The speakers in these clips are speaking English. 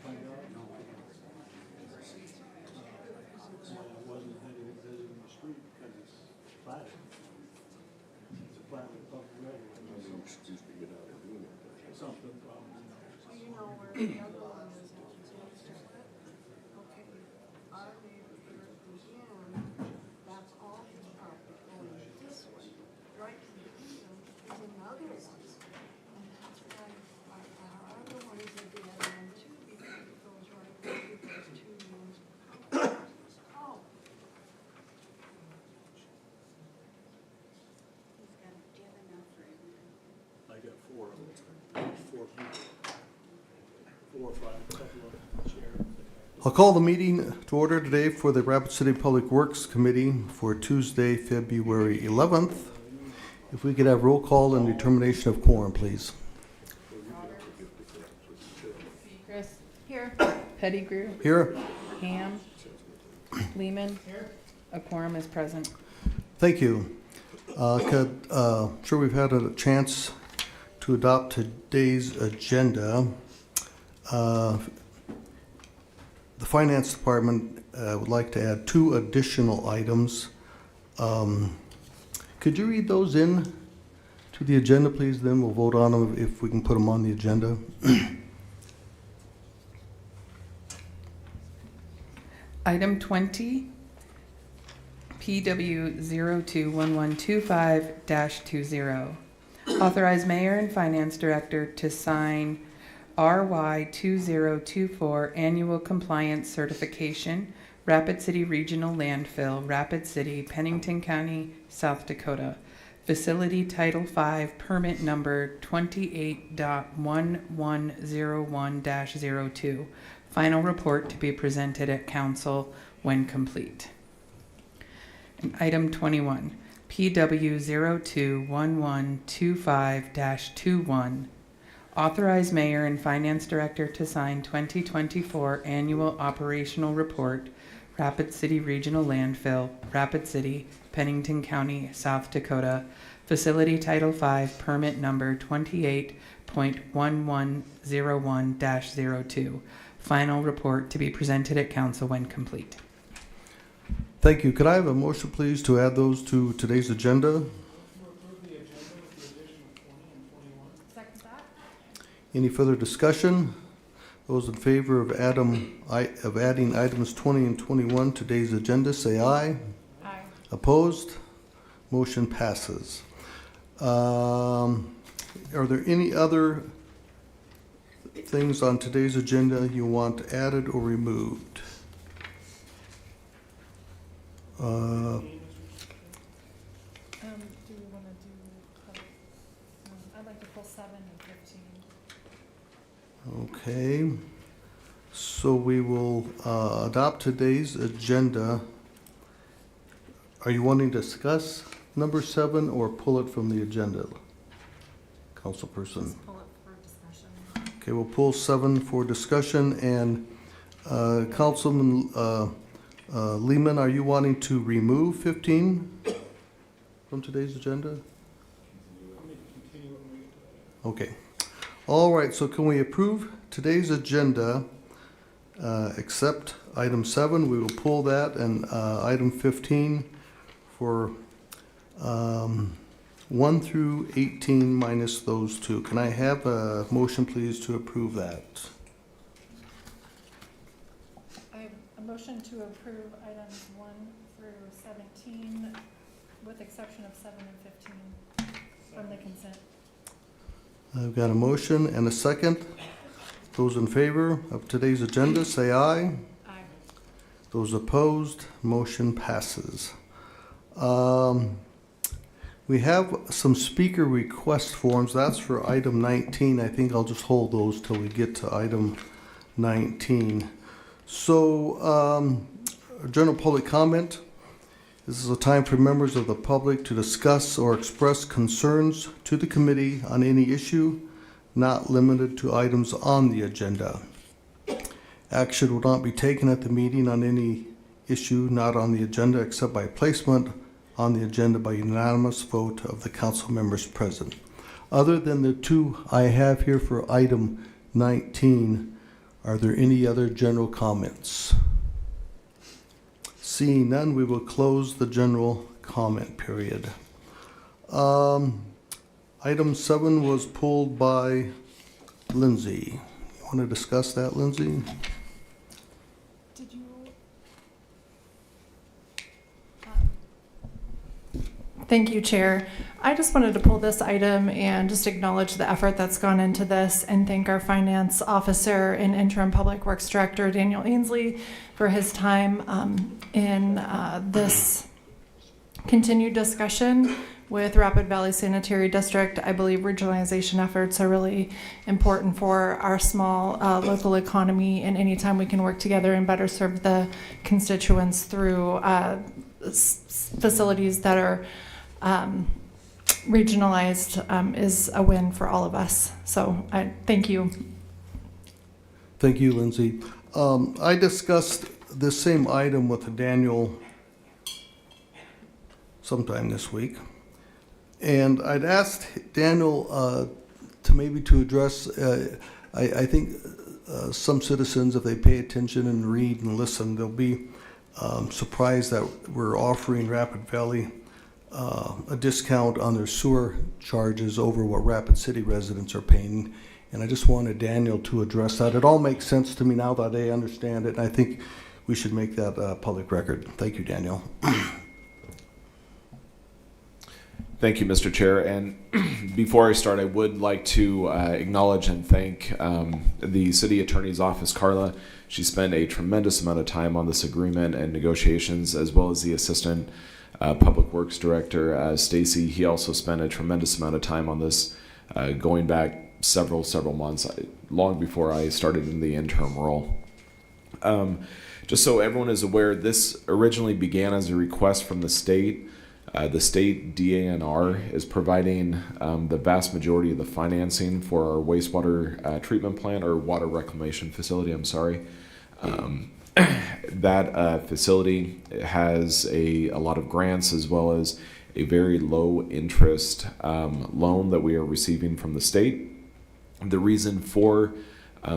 find out? No. It wasn't heading in the street because it's platted. It's a platted public right of way. There's no excuse to get out of doing it. Something probably, You know where the other one is, okay, our neighbor here again, that's all his property going this way. Right behind him is another one. And that's why our other one is a dead end too, because it goes right through those two lanes. Oh, He's got, do you have enough for him? I got 4 of them. 4 people. 4 or 5, a couple of chairs. I'll call the meeting to order today for the Rapid City Public Works Committee for Tuesday, February 11th. If we could have roll call and determination of quorum, please. Chris. Here. Pettigrew. Here. Ham. Lehman. A quorum is present. Thank you. Sure we've had a chance to adopt today's agenda. The Finance Department would like to add 2 additional items. Could you read those in to the agenda, please? Then we'll vote on them if we can put them on the agenda. Item 20, PW 021125-20. Authorize Mayor and Finance Director to sign RY 2024 Annual Compliance Certification, Rapid City Regional Landfill, Rapid City, Pennington County, South Dakota. Facility Title V, Permit Number 28.1101-02. Final report to be presented at Council when complete. And item 21, PW 021125-21. Authorize Mayor and Finance Director to sign 2024 Annual Operational Report, Rapid City Regional Landfill, Rapid City, Pennington County, South Dakota. Facility Title V, Permit Number 28.1101-02. Final report to be presented at Council when complete. Thank you. Could I have a motion, please, to add those to today's agenda? Any further discussion? Those in favor of adding items 20 and 21 to today's agenda, say aye. Aye. Opposed? Motion passes. Are there any other things on today's agenda you want added or removed? Do we want to do, I'd like to pull 7 and 15. Okay, so we will adopt today's agenda. Are you wanting to discuss number 7 or pull it from the agenda, Councilperson? Just pull it for discussion. Okay, we'll pull 7 for discussion, and Councilman Lehman, are you wanting to remove 15 from today's agenda? Okay. All right, so can we approve today's agenda except item 7? We will pull that, and item 15 for 1 through 18 minus those 2. Can I have a motion, please, to approve that? I have a motion to approve items 1 through 17 with exception of 7 and 15 from the consent. I've got a motion and a second. Those in favor of today's agenda, say aye. Aye. Those opposed, motion passes. We have some speaker request forms. That's for item 19. I think I'll just hold those till we get to item 19. So, general public comment. This is a time for members of the public to discuss or express concerns to the committee on any issue not limited to items on the agenda. Action will not be taken at the meeting on any issue not on the agenda except by placement on the agenda by unanimous vote of the council members present. Other than the 2 I have here for item 19, Are there any other general comments? Seeing none, we will close the general comment period. Item 7 was pulled by Lindsay. You want to discuss that, Lindsay? Did you? Thank you, Chair. I just wanted to pull this item and just acknowledge the effort that's gone into this and thank our finance officer and interim public works director, Daniel Ainsley, for his time in this continued discussion with Rapid Valley Sanitary District. I believe regionalization efforts are really important for our small local economy, and anytime we can work together and better serve the constituents through facilities that are regionalized is a win for all of us. So I thank you. Thank you, Lindsay. I discussed this same item with Daniel sometime this week. And I'd asked Daniel to address, I think some citizens, if they pay attention and read and listen, they'll be surprised that we're offering Rapid Valley a discount on their sewer charges over what Rapid City residents are paying. And I just wanted Daniel to address that. It all makes sense to me now that I understand it, and I think we should make that a public record. Thank you, Daniel. Thank you, Mr. Chair. And before I start, I would like to acknowledge and thank the City Attorney's Office, Carla. She spent a tremendous amount of time on this agreement and negotiations, as well as the Assistant Public Works Director, Stacy. He also spent a tremendous amount of time on this going back several months, long before I started in the interim role. Just so everyone is aware, this originally began as a request from the state. The state DANR is providing the vast majority of the financing for our wastewater treatment plant, or water reclamation facility, I'm sorry. That facility has a lot of grants, as well as a very low interest loan that we are receiving from the state. The reason for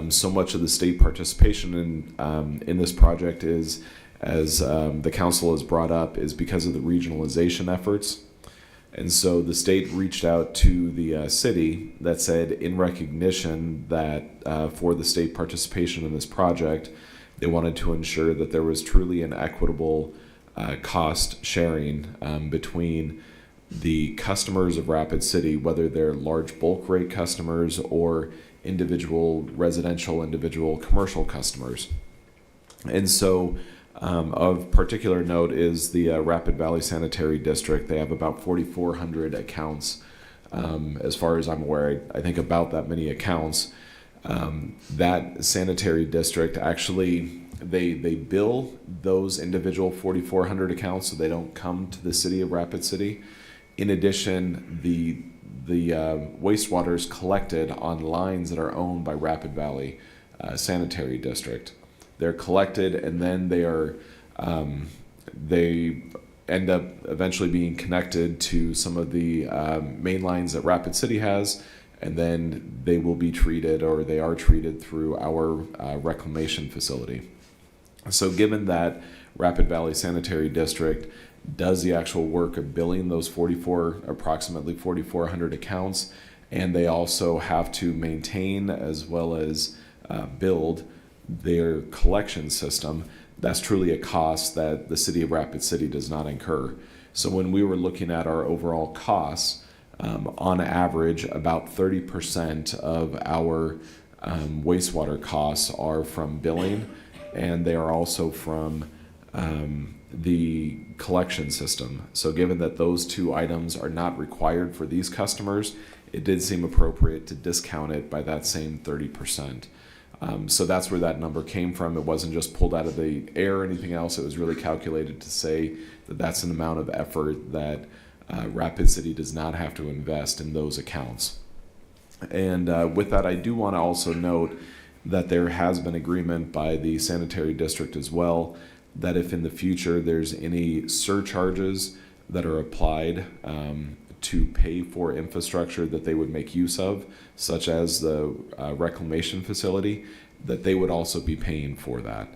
so much of the state participation in this project is, as the council has brought up, is because of the regionalization efforts. And so the state reached out to the city that said, in recognition that for the state participation in this project, they wanted to ensure that there was truly an equitable cost sharing between the customers of Rapid City, whether they're large bulk rate customers or individual residential, individual commercial customers. And so of particular note is the Rapid Valley Sanitary District. They have about 4,400 accounts. As far as I'm aware, I think about that many accounts. That sanitary district, actually, they bill those individual 4,400 accounts, so they don't come to the city of Rapid City. In addition, the wastewater is collected on lines that are owned by Rapid Valley Sanitary District. They're collected, and then they end up eventually being connected to some of the main lines that Rapid City has, and then they will be treated, or they are treated, through our reclamation facility. So given that Rapid Valley Sanitary District does the actual work of billing those approximately 4,400 accounts, and they also have to maintain as well as build their collection system, that's truly a cost that the city of Rapid City does not incur. So when we were looking at our overall costs, on average, about 30% of our wastewater costs are from billing, and they are also from the collection system. So given that those two items are not required for these customers, it did seem appropriate to discount it by that same 30%. So that's where that number came from. It wasn't just pulled out of the air or anything else. It was really calculated to say that that's an amount of effort that Rapid City does not have to invest in those accounts. And with that, I do want to also note that there has been agreement by the sanitary district as well, that if in the future there's any surcharges that are applied to pay for infrastructure that they would make use of, such as the reclamation facility, that they would also be paying for that.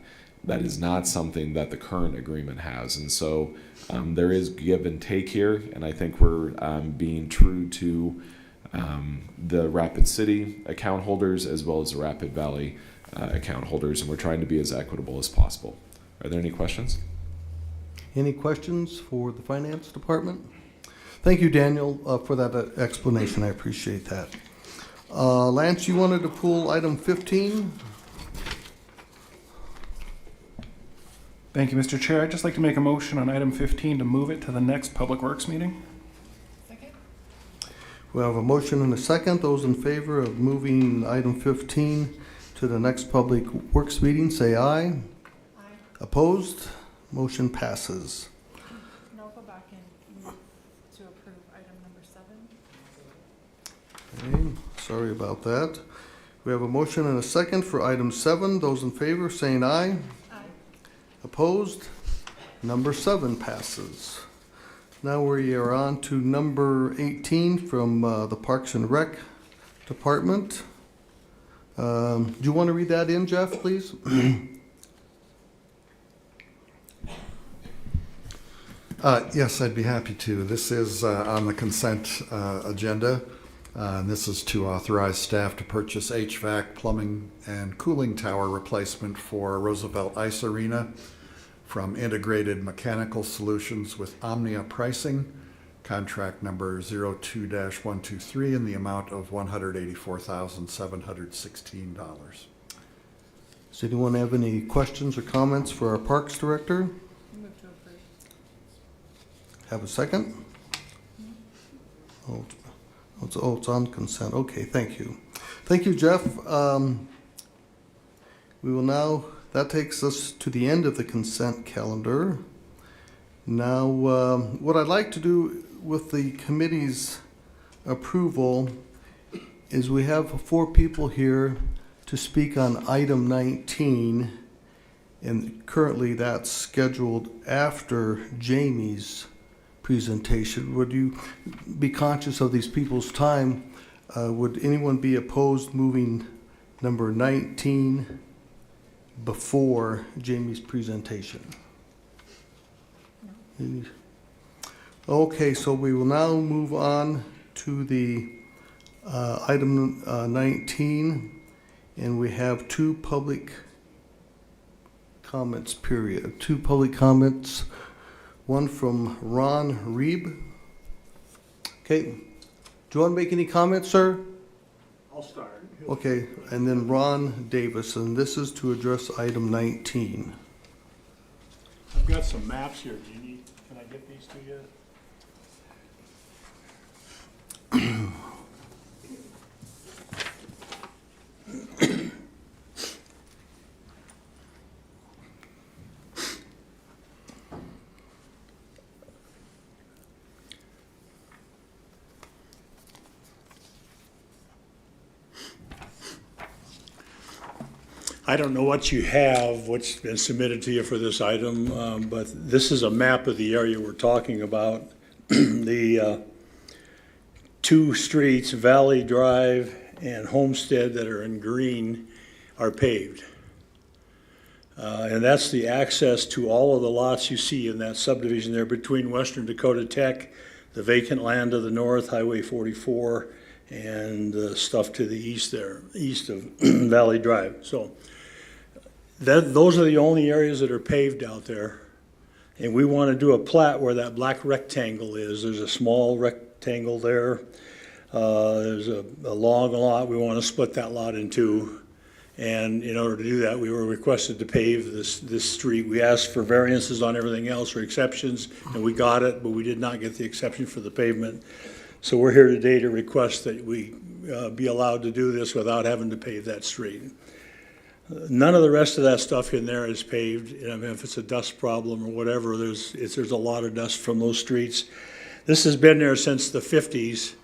That is not something that the current agreement has. And so there is give and take here, and I think we're being true to the Rapid City account holders as well as the Rapid Valley account holders, and we're trying to be as equitable as possible. Are there any questions? Any questions for the finance department? Thank you, Daniel, for that explanation. I appreciate that. Lance, you wanted to pull item 15? Thank you, Mr. Chair. I'd just like to make a motion on item 15 to move it to the next Public Works meeting. We have a motion and a second. Those in favor of moving item 15 to the next Public Works meeting, say aye. Aye. Opposed? Motion passes. Now go back and move to approve item number 7. Okay, sorry about that. We have a motion and a second for item 7. Those in favor saying aye. Aye. Opposed? Number 7 passes. Now we are on to number 18 from the Parks and Rec Department. Do you want to read that in, Jeff, please? Yes, I'd be happy to. This is on the consent agenda. This is to authorize staff to purchase HVAC, plumbing, and cooling tower replacement for Roosevelt Ice Arena from Integrated Mechanical Solutions with Omnia Pricing, contract number 02-123 in the amount of $184,716. Does anyone have any questions or comments for our Parks Director? Move to approve. Have a second? Oh, it's on consent. Okay, thank you. Thank you, Jeff. We will now, that takes us to the end of the consent calendar. Now, what I'd like to do with the committee's approval is we have 4 people here to speak on item 19, and currently that's scheduled after Jamie's presentation. Would you be conscious of these people's time? Would anyone be opposed moving number 19 before Jamie's presentation? No. Okay, so we will now move on to the item 19, and we have 2 public comments period. 2 public comments. One from Ron Reeb. Okay. Do you want to make any comments, sir? I'll start. Okay. And then Ron Davis, and this is to address item 19. I've got some maps here. Do you need, can I get these to you? I don't know what you have, what's been submitted to you for this item, but this is a map of the area we're talking about. The 2 streets, Valley Drive and Homestead, that are in green are paved. And that's the access to all of the lots you see in that subdivision there between Western Dakota Tech, the vacant land to the north, Highway 44, and stuff to the east there, east of Valley Drive. So those are the only areas that are paved out there. And we want to do a plat where that black rectangle is. There's a small rectangle there. There's a long lot. We want to split that lot in 2. And in order to do that, we were requested to pave this street. We asked for variances on everything else, or exceptions, and we got it, but we did not get the exception for the pavement. So we're here today to request that we be allowed to do this without having to pave that street. None of the rest of that stuff in there is paved. I mean, if it's a dust problem or whatever, there's a lot of dust from those streets. This has been there since the 50s,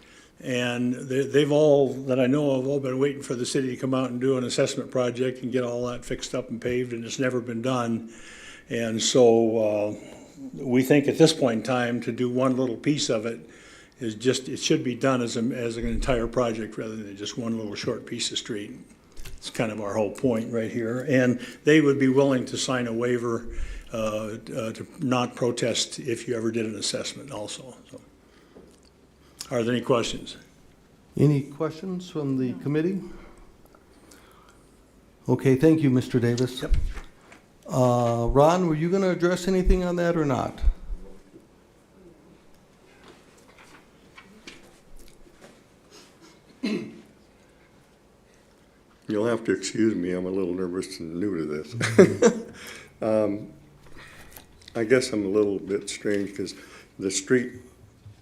and they've all, that I know of, all been waiting for the city to come out and do an assessment project and get all that fixed up and paved, and it's never been done. And so we think at this point in time to do one little piece of it is just, it should be done as an entire project rather than just one little short piece of street. It's kind of our whole point right here. And they would be willing to sign a waiver to not protest if you ever did an assessment also. So, are there any questions? Any questions from the committee? Okay, thank you, Mr. Davis. Yep. Ron, were you going to address anything on that or not? You'll have to excuse me, I'm a little nervous and new to this. I guess I'm a little bit strange because the street,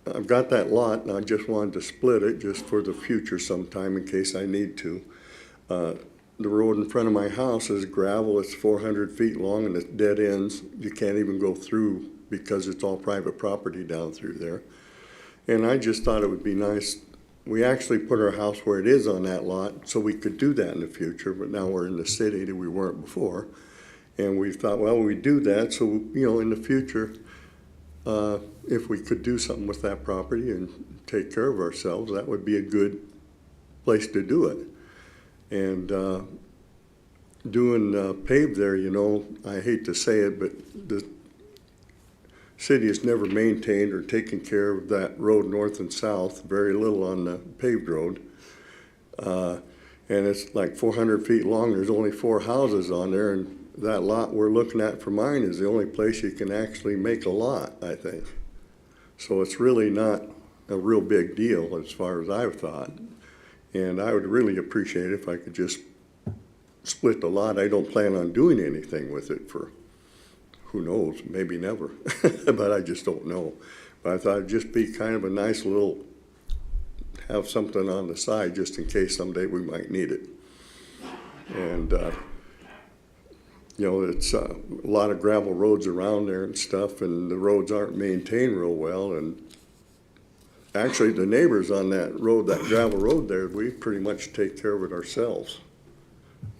I've got that lot and I just wanted to split it just for the future sometime in case I need to. The road in front of my house is gravel, it's 400 feet long and it dead ends. You can't even go through because it's all private property down through there. And I just thought it would be nice. We actually put our house where it is on that lot so we could do that in the future, but now we're in the city that we weren't before. And we thought, well, we do that, so, you know, in the future, if we could do something with that property and take care of ourselves, that would be a good place to do it. And doing paved there, you know, I hate to say it, but the city has never maintained or taken care of that road north and south, very little on the paved road. And it's like 400 feet long, there's only 4 houses on there, and that lot we're looking at for mine is the only place you can actually make a lot, I think. So it's really not a real big deal as far as I've thought. And I would really appreciate it if I could just split the lot. I don't plan on doing anything with it for, who knows, maybe never, but I just don't know. But I thought it'd just be kind of a nice little, have something on the side just in case someday we might need it. And, you know, it's a lot of gravel roads around there and stuff, and the roads aren't maintained real well. And actually, the neighbors on that road, that gravel road there, we pretty much take care of it ourselves.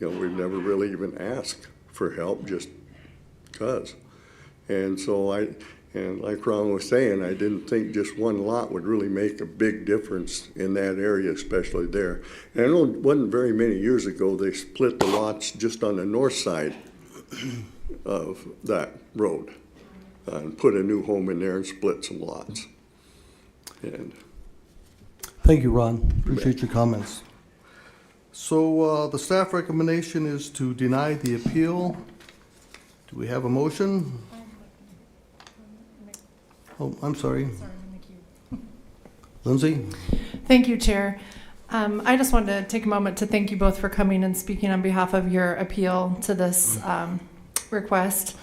You know, we've never really even asked for help, just because. And so and like Ron was saying, I didn't think just one lot would really make a big difference in that area, especially there. And I know it wasn't very many years ago, they split the lots just on the north side of that road and put a new home in there and split some lots. And Thank you, Ron. Appreciate your comments. So the staff recommendation is to deny the appeal. Do we have a motion? Oh, I'm sorry. Lindsay? Thank you, Chair. I just wanted to take a moment to thank you both for coming and speaking on behalf of your appeal to this request.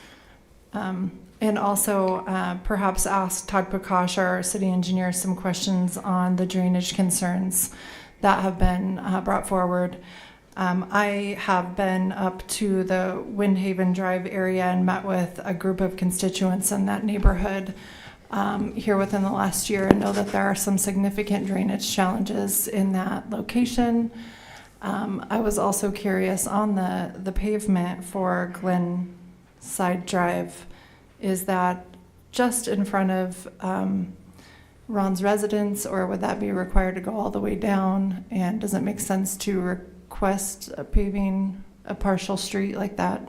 And also perhaps ask Todd Prakash, our city engineer, some questions on the drainage concerns that have been brought forward. I have been up to the Windhaven Drive area and met with a group of constituents in that neighborhood here within the last year, and know that there are some significant drainage challenges in that location. I was also curious on the pavement for Glenside Drive. Is that just in front of Ron's residence, or would that be required to go all the way down? And does it make sense to request paving a partial street like that?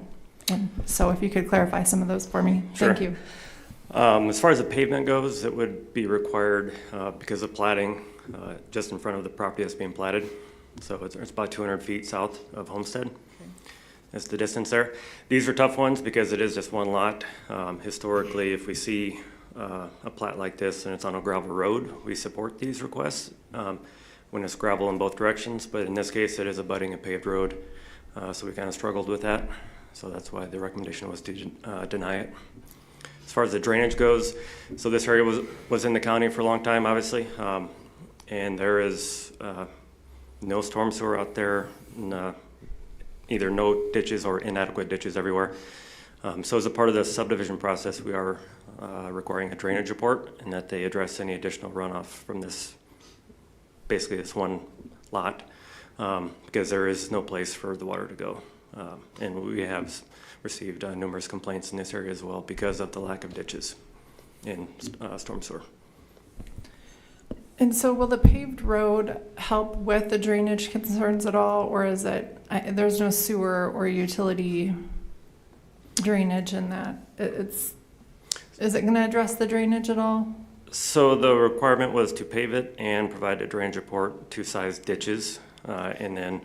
And so if you could clarify some of those for me. Sure. Thank you. As far as the pavement goes, it would be required because of platting just in front of the property that's being platted. So it's about 200 feet south of Homestead. That's the distance there. These are tough ones because it is just one lot. Historically, if we see a plat like this and it's on a gravel road, we support these requests when it's gravel in both directions. But in this case, it is abutting a paved road. So we kind of struggled with that. So that's why the recommendation was to deny it. As far as the drainage goes, so this area was in the county for a long time, obviously. And there is no storm sewer out there, either no ditches or inadequate ditches everywhere. So as a part of the subdivision process, we are requiring a drainage report and that they address any additional runoff from this, basically this one lot, because there is no place for the water to go. And we have received numerous complaints in this area as well because of the lack of ditches in storm sewer. And so will the paved road help with the drainage concerns at all, or is it, there's no sewer or utility drainage in that? Is it going to address the drainage at all? So the requirement was to pave it and provide a drainage report, 2 size ditches, and then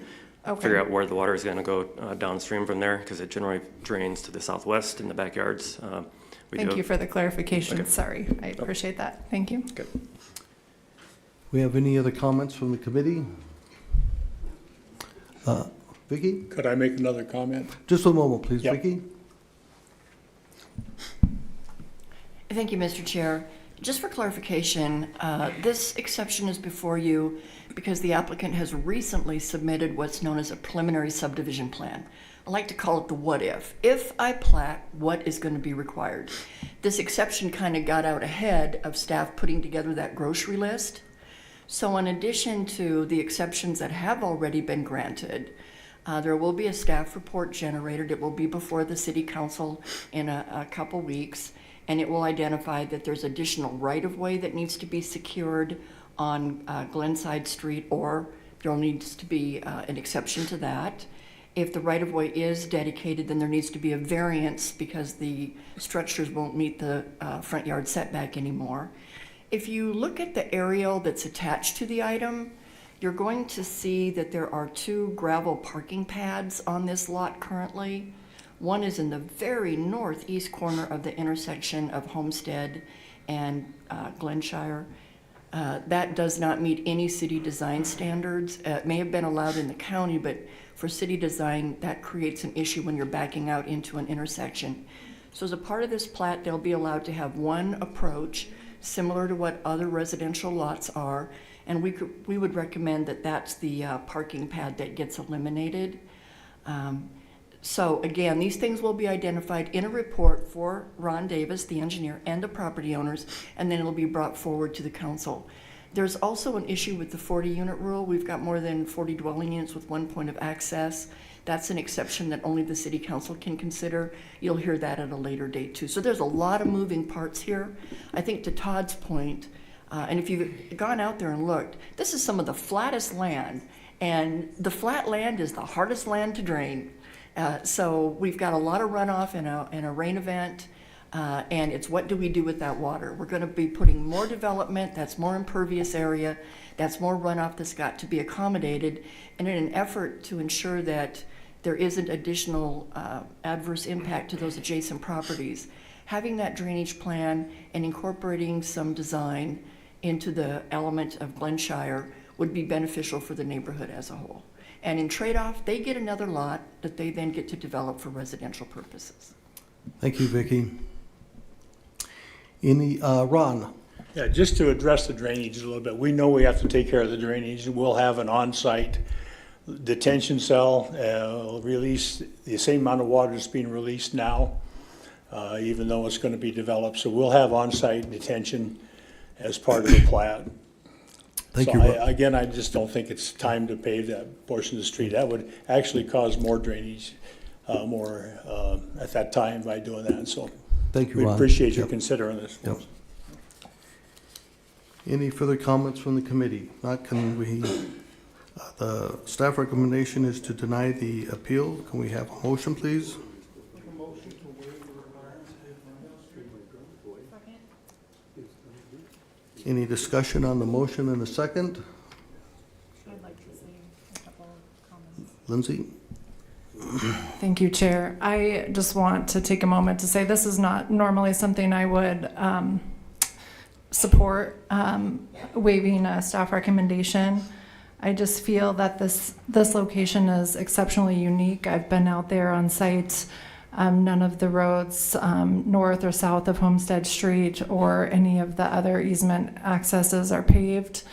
figure out where the water is going to go downstream from there, because it generally drains to the southwest in the backyards. Thank you for the clarification. Okay. Sorry, I appreciate that. Thank you. Okay. We have any other comments from the committee? Vicky? Could I make another comment? Just a moment, please, Yep. Vicky. Thank you, Mr. Chair. Just for clarification, this exception is before you because the applicant has recently submitted what's known as a preliminary subdivision plan. I like to call it the what if. If I plat, what is going to be required? This exception kind of got out ahead of staff putting together that grocery list. So in addition to the exceptions that have already been granted, there will be a staff report generated. It will be before the city council in a couple weeks, and it will identify that there's additional right-of-way that needs to be secured on Glenside Street, or there needs to be an exception to that. If the right-of-way is dedicated, then there needs to be a variance because the structures won't meet the front yard setback anymore. If you look at the aerial that's attached to the item, you're going to see that there are 2 gravel parking pads on this lot currently. One is in the very northeast corner of the intersection of Homestead and Glenshire. That does not meet any city design standards. It may have been allowed in the county, but for city design, that creates an issue when you're backing out into an intersection. So as a part of this plat, they'll be allowed to have one approach similar to what other residential lots are, and we would recommend that that's the parking pad that gets eliminated. So again, these things will be identified in a report for Ron Davis, the engineer, and the property owners, and then it'll be brought forward to the council. There's also an issue with the 40-unit rule. We've got more than 40 dwelling units with 1 point of access. That's an exception that only the city council can consider. You'll hear that at a later date too. So there's a lot of moving parts here. I think to Todd's point, and if you've gone out there and looked, this is some of the flattest land, and the flat land is the hardest land to drain. So we've got a lot of runoff in a rain event, and it's what do we do with that water? We're going to be putting more development, that's more impervious area, that's more runoff that's got to be accommodated, and in an effort to ensure that there isn't additional adverse impact to those adjacent properties, having that drainage plan and incorporating some design into the element of Glenshire would be beneficial for the neighborhood as a whole. And in trade-off, they get another lot that they then get to develop for residential purposes. Thank you, Vicky. Ron? Yeah, just to address the drainage a little bit, we know we have to take care of the drainage. We'll have an on-site detention cell, release the same amount of water that's being released now, even though it's going to be developed. So we'll have on-site detention as part of the plat. Thank So you. again, I just don't think it's time to pave that portion of the street. That would actually cause more drainage, at that time by doing that. So Thank you, we Ron. appreciate you Yep. considering this. Yep. Any further comments from the committee? Not, can we, the staff recommendation is to deny the appeal. Can we have a motion, please? Any discussion on the motion in a second? I'd like to say a couple of comments. Lindsay? Thank you, Chair. I just want to take a moment to say this is not normally something I would support, waiving a staff recommendation. I just feel that this location is exceptionally unique. I've been out there on site. None of the roads north or south of Homestead Street or any of the other easement accesses are paved.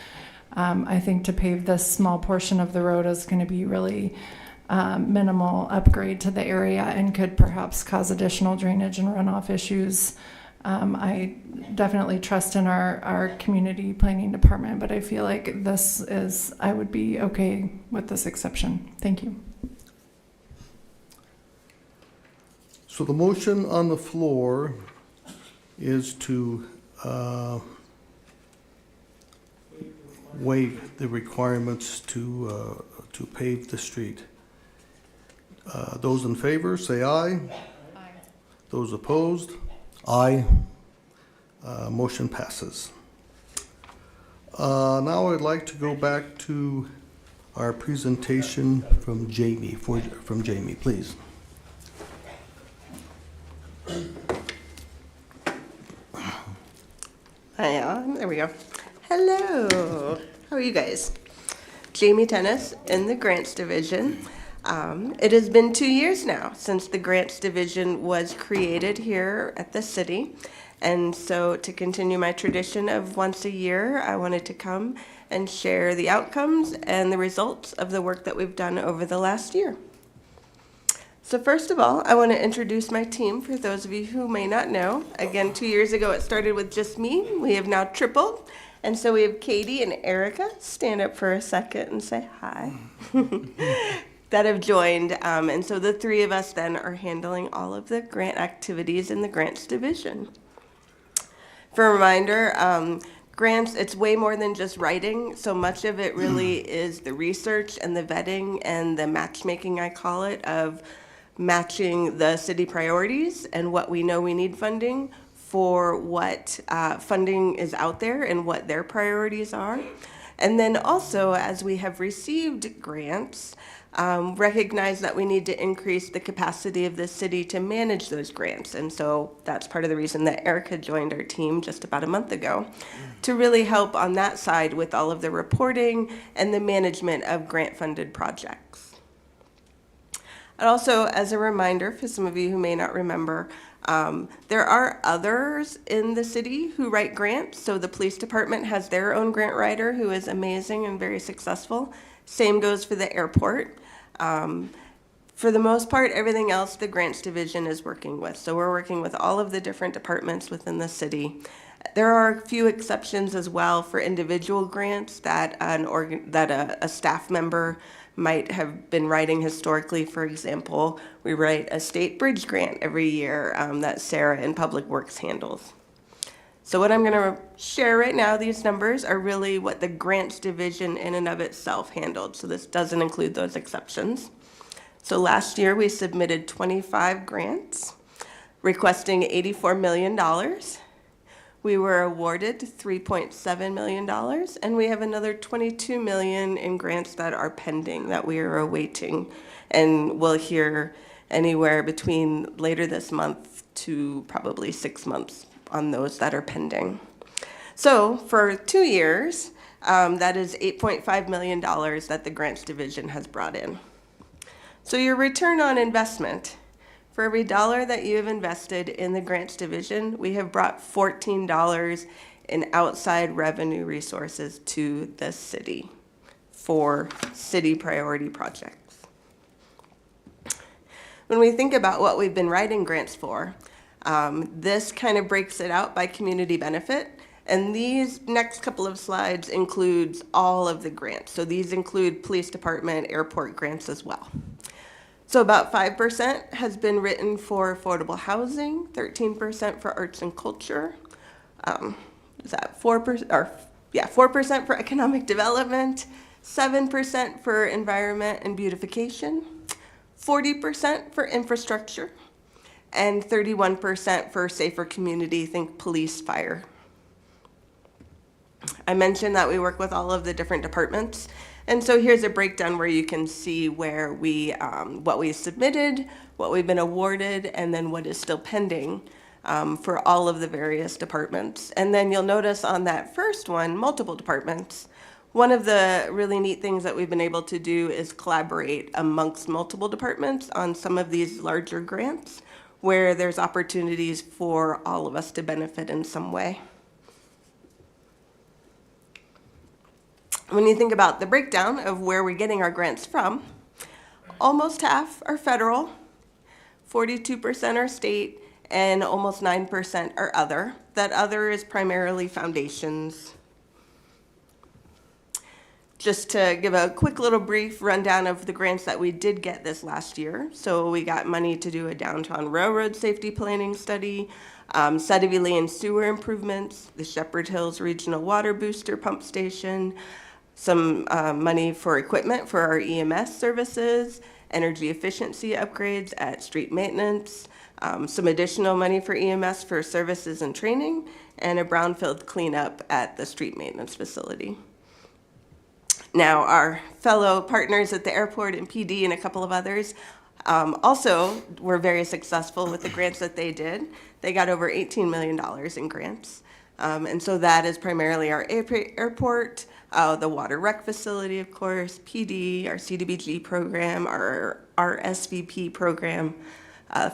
I think to pave this small portion of the road is going to be really minimal upgrade to the area and could perhaps cause additional drainage and runoff issues. I definitely trust in our community planning department, but I feel like I would be okay with this exception. Thank you. So the motion on the floor is to waive the requirements to pave the street. Those in favor, say aye. Aye. Those opposed? Aye. Motion passes. Now I'd like to go back to our presentation from Jamie. From Jamie, please. Hi, there we go. Hello. How are you guys? Jamie Tennis in the Grants Division. It has been 2 years now since the Grants Division was created here at the city. And so to continue my tradition of once a year, I wanted to come and share the outcomes and the results of the work that we've done over the last year. So first of all, I want to introduce my team for those of you who may not know. Again, 2 years ago it started with just me. We have now tripled. And so we have Katie and Erica. Stand up for a second and say hi. That have joined. And so the three of us then are handling all of the grant activities in the Grants Division. For a reminder, grants, it's way more than just writing. So much of it really is the research and the vetting and the matchmaking, I call it, of matching the city priorities and what we know we need funding for what funding is out there and what their priorities are. And then also, as we have received grants, recognize that we need to increase the capacity of the city to manage those grants. And so that's part of the reason that Erica joined our team just about a month ago, to really help on that side with all of the reporting and the management of grant-funded projects. And also, as a reminder, for some of you who may not remember, there are others in the city who write grants. So the police department has their own grant writer who is amazing and very successful. Same goes for the airport. For the most part, everything else the Grants Division is working with. So we're working with all of the different departments within the city. There are a few exceptions as well for individual grants that a staff member might have been writing historically. For example, we write a state bridge grant every year that Sarah in Public Works handles. So what I'm going to share right now, these numbers are really what the Grants Division in and of itself handled. So this doesn't include those exceptions. So last year we submitted 25 grants requesting $84 million. We were awarded $3.7 million, and we have another $22 million in grants that are pending that we are awaiting. And we'll hear anywhere between later this month to probably 6 months on those that are pending. So for 2 years, that is $8.5 million that the Grants Division has brought in. So your return on investment, for every dollar that you have invested in the Grants Division, we have brought $14 in outside revenue resources to the city for city priority projects. When we think about what we've been writing grants for, this kind of breaks it out by community benefit. And these next couple of slides includes all of the grants. So these include police department, airport grants as well. So about 5% has been written for affordable housing, 13% for arts and culture. Is that 4%? Or yeah, 4% for economic development, 7% for environment and beautification, 40% for infrastructure, and 31% for safer community, think police, fire. I mentioned that we work with all of the different departments. And so here's a breakdown where you can see where what we submitted, what we've been awarded, and then what is still pending for all of the various departments. And then you'll notice on that first one, multiple departments, one of the really neat things that we've been able to do is collaborate amongst multiple departments on some of these larger grants where there's opportunities for all of us to benefit in some way. When you think about the breakdown of where we're getting our grants from, almost half are federal, 42% are state, and almost 9% are other. That other is primarily foundations. Just to give a quick little brief rundown of the grants that we did get this last year. So we got money to do a downtown railroad safety planning study, Sedivie Lane sewer improvements, the Shepherd Hills Regional Water Booster Pump Station, some money for equipment for our EMS services, energy efficiency upgrades at street maintenance, some additional money for EMS for services and training, and a brownfield cleanup at the street maintenance facility. Now, our fellow partners at the airport and PD and a couple of others also were very successful with the grants that they did. They got over $18 million in grants. And so that is primarily our airport, the water rec facility, of course, PD, our CDBG program, our SVP program.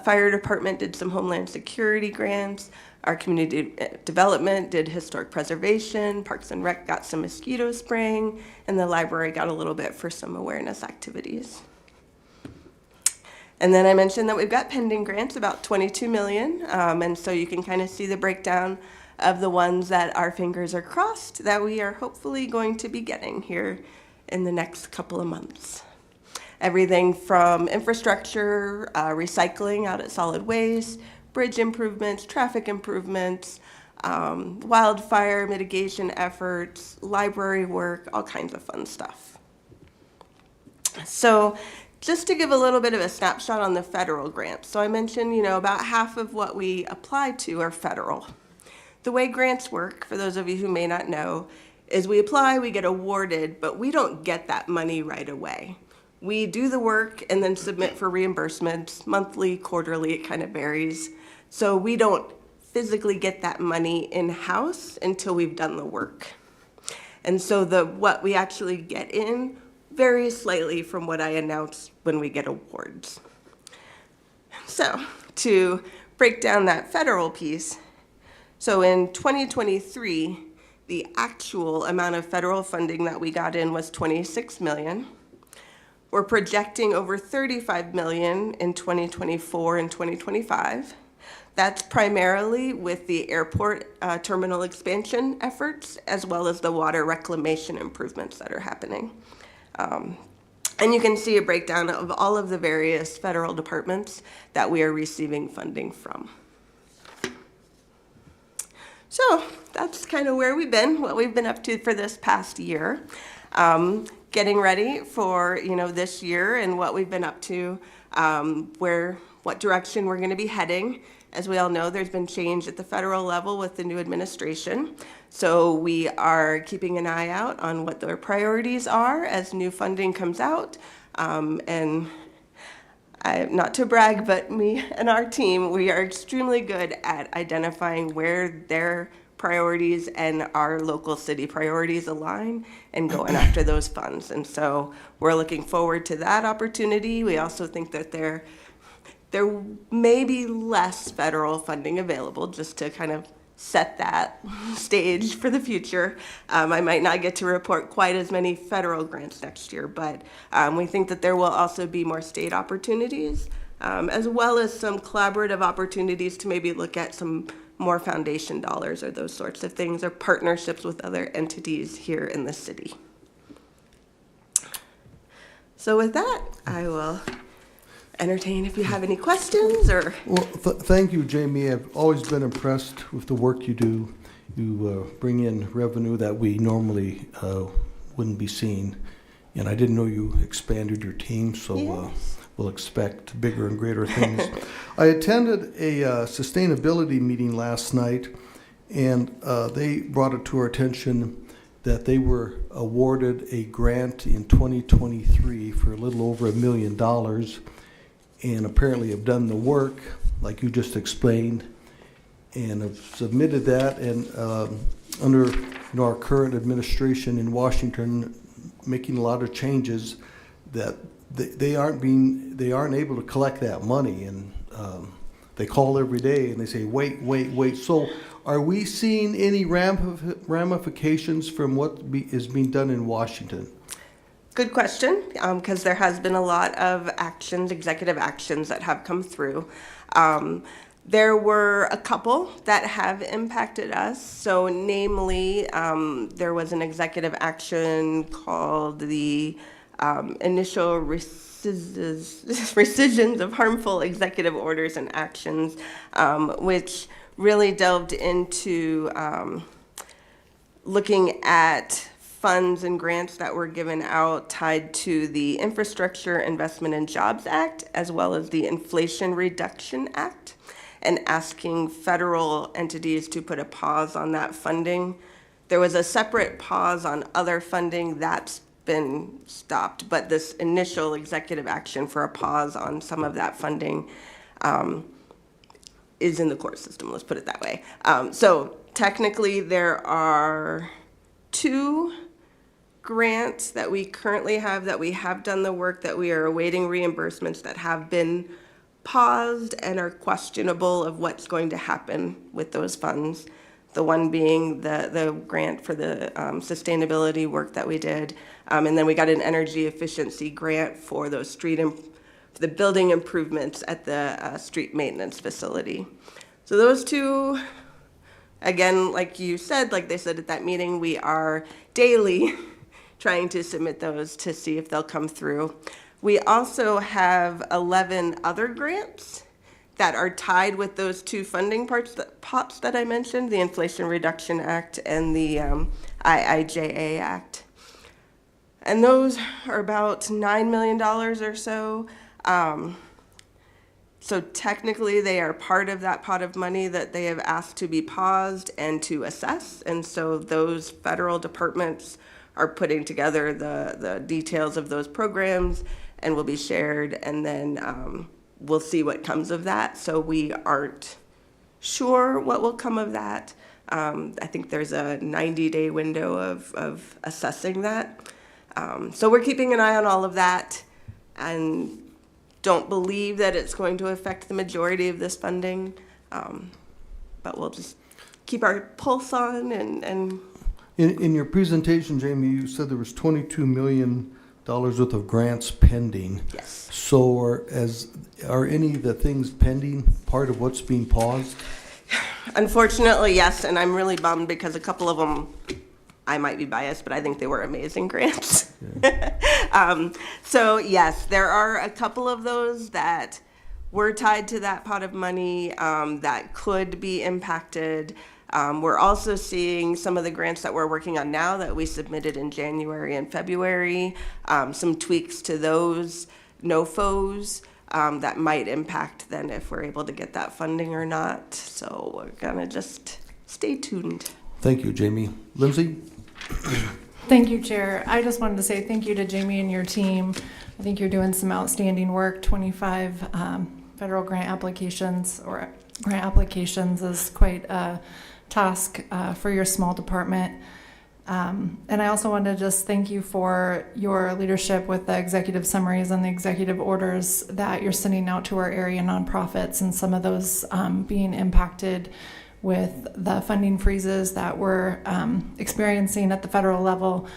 Fire department did some homeland security grants. Our community development did historic preservation. Parks and Rec got some mosquito spraying, and the library got a little bit for some awareness activities. And then I mentioned that we've got pending grants, about $22 million, and so you can kind of see the breakdown of the ones that our fingers are crossed that we are hopefully going to be getting here in the next couple of months. Everything from infrastructure, recycling out at solid waste, bridge improvements, traffic improvements, wildfire mitigation efforts, library work, all kinds of fun stuff. So just to give a little bit of a snapshot on the federal grants. So I mentioned, about half of what we apply to are federal. The way grants work, for those of you who may not know, is we apply, we get awarded, but we don't get that money right away. We do the work and then submit for reimbursements, monthly, quarterly, it kind of varies. So we don't physically get that money in-house until we've done the work. And so what we actually get in varies slightly from what I announce when we get awards. So to break down that federal piece, so in 2023, the actual amount of federal funding that we got in was $26 million. We're projecting over $35 million in 2024 and 2025. That's primarily with the airport terminal expansion efforts, as well as the water reclamation improvements that are happening. And you can see a breakdown of all of the various federal departments that we are receiving funding from. So that's kind of where we've been, what we've been up to for this past year. Getting ready for this year and what we've been up to, what direction we're going to be heading. As we all know, there's been change at the federal level with the new administration. So we are keeping an eye out on what their priorities are as new funding comes out. And not to brag, but me and our team, we are extremely good at identifying where their priorities and our local city priorities align and going after those funds. And so we're looking forward to that opportunity. We also think that there may be less federal funding available, just to kind of set that stage for the future. I might not get to report quite as many federal grants next year, but we think that there will also be more state opportunities, as well as some collaborative opportunities to maybe look at some more foundation dollars or those sorts of things, or partnerships with other entities here in the city. So with that, I will entertain if you have any questions or. Well, thank you, Jamie. I've always been impressed with the work you do. You bring in revenue that we normally wouldn't be seeing. And I didn't know you expanded your team, so Yes. We'll expect bigger and greater things. I attended a sustainability meeting last night, and they brought it to our attention that they were awarded a grant in 2023 for a little over $1 million, and apparently have done the work, like you just explained, and have submitted that. And under our current administration in Washington, making a lot of changes, that they aren't able to collect that money, and they call every day and they say wait. So are we seeing any ramifications from what is being done in Washington? Good question, because there has been a lot of executive actions that have come through. There were a couple that have impacted us. So namely, there was an executive action called the initial rescissions of harmful executive orders and actions, which really delved into looking at funds and grants that were given out tied to the Infrastructure Investment and Jobs Act, as well as the Inflation Reduction Act, and asking federal entities to put a pause on that funding. There was a separate pause on other funding that's been stopped, but this initial executive action for a pause on some of that funding is in the court system, let's put it that way. So technically there are 2 grants that we currently have, that we have done the work, that we are awaiting reimbursements, that have been paused and are questionable of what's going to happen with those funds. The one being the grant for the sustainability work that we did. And then we got an energy efficiency grant for those the building improvements at the street maintenance facility. So those 2, again, like you said, like they said at that meeting, we are daily trying to submit those to see if they'll come through. We also have 11 other grants that are tied with those 2 funding pots that I mentioned, the Inflation Reduction Act and the IIJA Act. And those are about $9 million or so. So technically they are part of that pot of money that they have asked to be paused and to assess. And so those federal departments are putting together the details of those programs and will be shared, and then we'll see what comes of that. So we aren't sure what will come of that. I think there's a 90-day window of assessing that. So we're keeping an eye on all of that, and don't believe that it's going to affect the majority of this funding, but we'll just keep our pulse on and In your presentation, Jamie, you said there was $22 million worth of grants pending. yes. So are any of the things pending part of what's being paused? Unfortunately, yes, and I'm really bummed because a couple of them, I might be biased, but I think they were amazing grants. So yes, there are a couple of those that were tied to that pot of money that could be impacted. We're also seeing some of the grants that we're working on now that we submitted in January and February, some tweaks to those NOFOs that might impact then if we're able to get that funding or not. So we're gonna just stay tuned. Thank you, Jamie. Lindsay? Thank you, Chair. I just wanted to say thank you to Jamie and your team. I think you're doing some outstanding work. 25 federal grant applications is quite a task for your small department. And I also wanted to just thank you for your leadership with the executive summaries and the executive orders that you're sending out to our area nonprofits, and some of those being impacted with the funding freezes that we're experiencing at the federal level.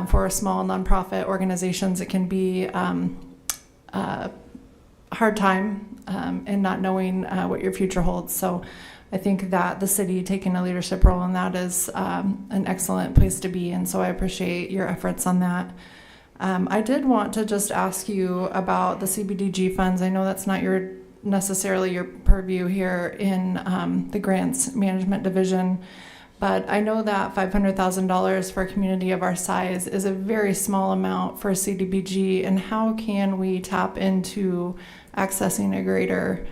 For small nonprofit organizations, it can be a hard time in not knowing what your future holds. So I think that the city taking a leadership role in that is an excellent place to be, and so I appreciate your efforts on that. I did want to just ask you about the CBDG funds. I know that's not necessarily your purview here in the Grants Management Division, but I know that $500,000 for a community of our size is a very small amount for CDBG, and how can we tap into accessing a greater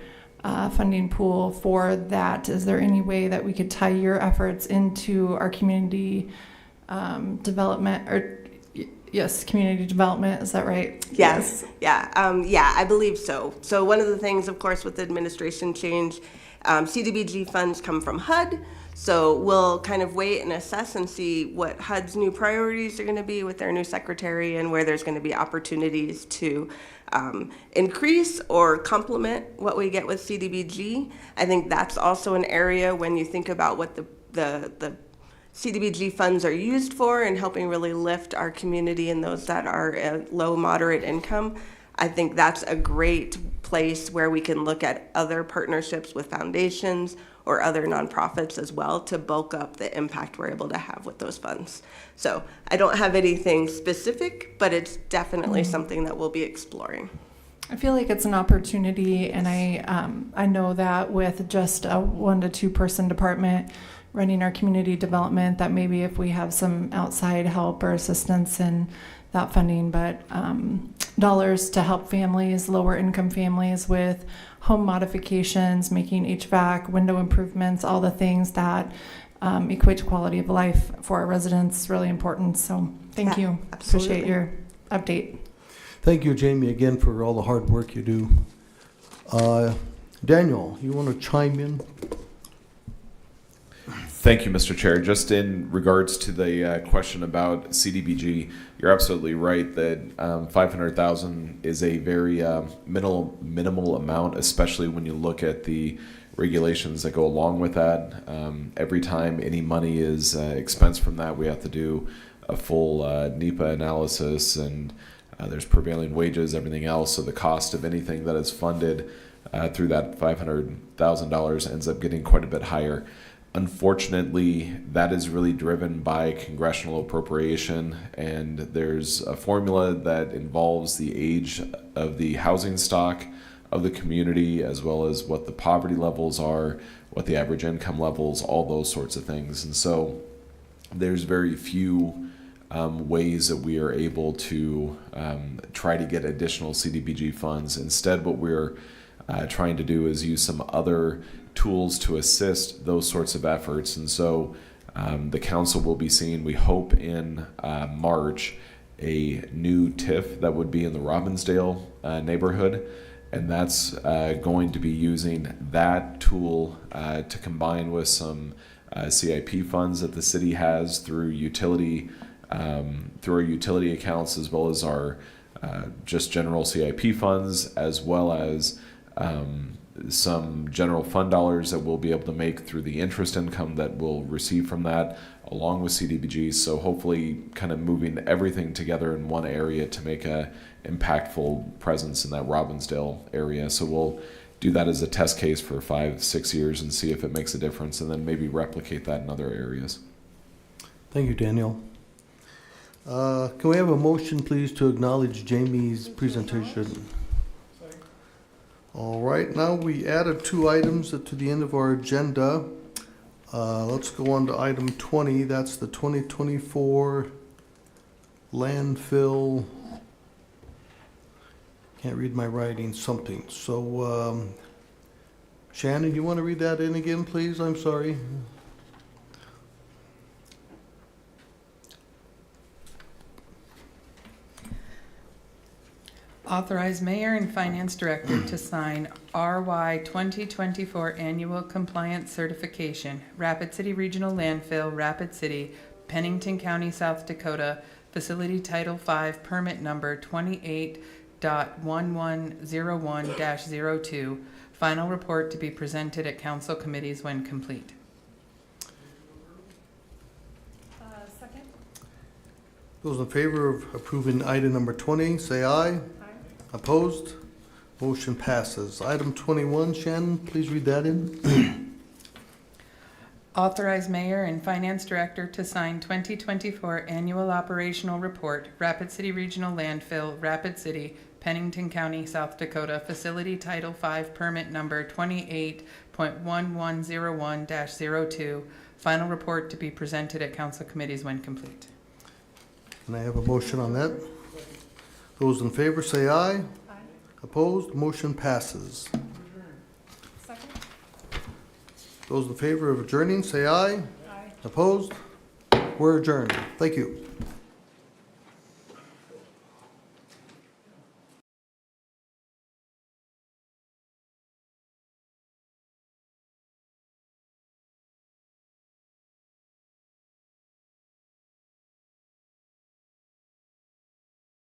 funding pool for that? Is there any way that we could tie your efforts into our community development, or yes, community development, is that right? Yes. Yeah, I believe so. So one of the things, of course, with the administration change, CDBG funds come from HUD, so we'll kind of wait and assess and see what HUD's new priorities are going to be with their new secretary, and where there's going to be opportunities to increase or complement what we get with CDBG. I think that's also an area when you think about what the CDBG funds are used for and helping really lift our community and those that are at low, moderate income. I think that's a great place where we can look at other partnerships with foundations or other nonprofits as well to bulk up the impact we're able to have with those funds. So I don't have anything specific, but it's definitely something that we'll be exploring. I feel like it's an opportunity, and I know that with just a 1 to 2 person department, running our community development, that maybe if we have some outside help or assistance in that funding, but dollars to help families, lower income families with home modifications, making HVAC, window improvements, all the things that equate to quality of life for our residents, really important. So thank you. Absolutely. Appreciate your update. Thank you, Jamie, again for all the hard work you do. Daniel, you want to chime in? Thank you, Mr. Chair. Just in regards to the question about CDBG, you're absolutely right that 500,000 is a very minimal amount, especially when you look at the regulations that go along with that. Every time any money is expensed from that, we have to do a full NEPA analysis, and there's prevailing wages, everything else. So the cost of anything that is funded through that $500,000 ends up getting quite a bit higher. Unfortunately, that is really driven by congressional appropriation, and there's a formula that involves the age of the housing stock of the community, as well as what the poverty levels are, what the average income levels, all those sorts of things. And so there's very few ways that we are able to try to get additional CDBG funds. Instead, what we're trying to do is use some other tools to assist those sorts of efforts. And so the council will be seeing, we hope in March, a new TIF that would be in the Robbinsdale neighborhood. And that's going to be using that tool to combine with some CIP funds that the city has through our utility accounts, as well as our just general CIP funds, as well as some general fund dollars that we'll be able to make through the interest income that we'll receive from that, along with CDBG. So hopefully kind of moving everything together in one area to make a impactful presence in that Robbinsdale area. So we'll do that as a test case for 5-6 years and see if it makes a difference, and then maybe replicate that in other areas. Thank you, Daniel. Can we have a motion, please, to acknowledge Jamie's presentation? All right, now we added 2 items to the end of our agenda. Let's go on to item 20. That's the 2024 landfill. Can't read my writing, something. So, Shannon, you want to read that in again, please? I'm sorry. Authorize mayor and finance director to sign RY 2024 annual compliance certification, Rapid City Regional Landfill, Rapid City, Pennington County, South Dakota, facility Title V, permit number 28.1101-02. Final report to be presented at council committees when complete. Second. Those in favor of approving item number 20, say aye. Opposed? Motion passes. Item 21, Shannon, please read that in. Authorize mayor and finance director to sign 2024 annual operational report, Rapid City Regional Landfill, Rapid City, Pennington County, South Dakota, facility Title V, permit number 28.1101-02. Final report to be presented at council committees when complete. Can I have a motion on that? Those in favor say aye. Aye. Opposed? Motion passes. Second. Those in favor of adjourning say aye. Aye. Opposed? We're adjourned. Thank you.